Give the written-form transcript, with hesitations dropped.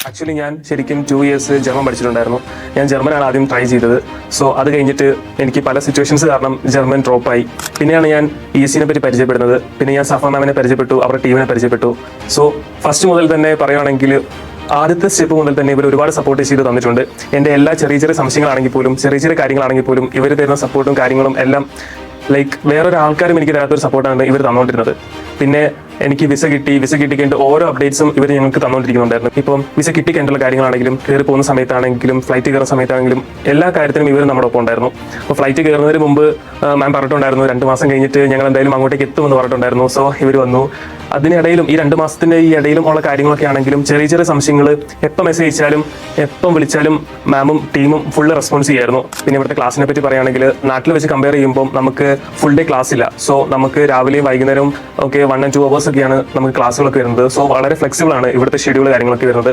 Actually ഞാൻ ശരിക്കും 2 years German പഠിച്ചിട്ടുണ്ടായിരുന്നു. ഞാൻ ജർമ്മനാണ് ആദ്യം ട്രൈ ചെയ്തത്. സോ അത് കഴിഞ്ഞിട്ട് എനിക്ക് പല സിറ്റുവേഷൻസ് കാരണം ജർമ്മൻ ഡ്രോപ്പായി. പിന്നെയാണ് ഞാൻ ESCനെ പറ്റി പരിചയപ്പെടുന്നത്. പിന്നെ ഞാൻ സഫ മാമിനെ പരിചയപ്പെട്ടു, അവരുടെ ടീമിനെ പരിചയപ്പെട്ടു. സോ ഫസ്റ്റ് മുതൽ തന്നെ പറയുകയാണെങ്കിൽ ആദ്യത്തെ സ്റ്റെപ്പ് മുതൽ തന്നെ ഇവർ ഒരുപാട് സപ്പോർട്ട് ചെയ്ത് തന്നിട്ടുണ്ട്. എൻ്റെ എല്ലാ ചെറിയ ചെറിയ സംശയങ്ങളാണെങ്കിൽ പോലും ചെറിയ ചെറിയ കാര്യങ്ങളാണെങ്കിൽ പോലും ഇവർ തരുന്ന സപ്പോർട്ടും കാര്യങ്ങളും എല്ലാം വേറൊരു ആൾക്കാരും എനിക്ക് തരാത്തൊരു സപ്പോർട്ടാണ് ഇവർ തന്നുകൊണ്ടിരുന്നത്. പിന്നെ എനിക്ക് വിസ കിട്ടിക്കേണ്ട ഓരോ അപ്ഡേറ്റ്സും ഇവർ ഞങ്ങൾക്ക് തന്നുകൊണ്ടിരിക്കുന്നുണ്ടായിരുന്നു. ഇപ്പം വിസ കിട്ടിക്കേണ്ടുള്ള കാര്യങ്ങളാണെങ്കിലും കയറി പോകുന്ന സമയത്താണെങ്കിലും ഫ്ലൈറ്റ് കയറുന്ന സമയത്താണെങ്കിലും എല്ലാ കാര്യത്തിനും ഇവർ നമ്മുടെ ഒപ്പം ഉണ്ടായിരുന്നു. അപ്പോൾ ഫ്ലൈറ്റ് കയറുന്നതിന് മുമ്പ് മാം പറഞ്ഞിട്ടുണ്ടായിരുന്നു 2 മാസം കഴിഞ്ഞിട്ട് ഞങ്ങൾ എന്തായാലും അങ്ങോട്ടേക്ക് എത്തുമെന്ന് പറഞ്ഞിട്ടുണ്ടായിരുന്നു. സോ ഇവർ വന്നു. അതിനിടയിലും ഈ 2 മാസത്തിന്റെ ഈ ഇടയിലും ഉള്ള കാര്യങ്ങളൊക്കെ ആണെങ്കിലും ചെറിയ ചെറിയ സംശയങ്ങൾ എപ്പം മെസ്സേജ് അയച്ചാലും എപ്പം വിളിച്ചാലും മാമും ടീമും ഫുള്ള് റെസ്പോൺസ് ചെയ്യായിരുന്നു. പിന്നെ ഇവിടുത്തെ ക്ലാസ്സിനെ പറ്റി പറയുകയാണെങ്കിൽ നാട്ടിൽ വെച്ച് കമ്പയർ ചെയ്യുമ്പോൾ നമുക്ക് ഫുൾ ഡേ ക്ലാസ് ഇല്ല. സോ നമുക്ക് രാവിലെയും വൈകുന്നേരവും ഒക്കെ 1 and 2 hours ഒക്കെയാണ് നമുക്ക് ക്ലാസ്സുകളൊക്കെ വരുന്നത്. സോ വളരെ ഫ്ലെക്സിബിൾ ആണ് ഇവിടുത്തെ ഷെഡ്യൂൾ കാര്യങ്ങളൊക്കെ വരുന്നത്.